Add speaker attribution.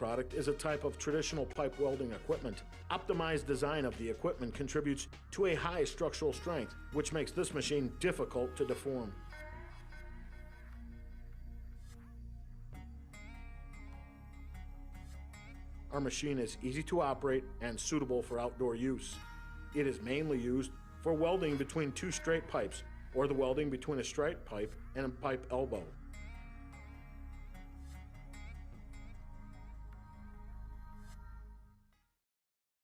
Speaker 1: product is a type of traditional pipe welding equipment. Optimized design of the equipment contributes to a high structural strength, which makes this machine difficult to deform. Our machine is easy to operate and suitable for outdoor use. It is mainly used for welding between two straight pipes, or the welding between a straight pipe and a pipe elbow.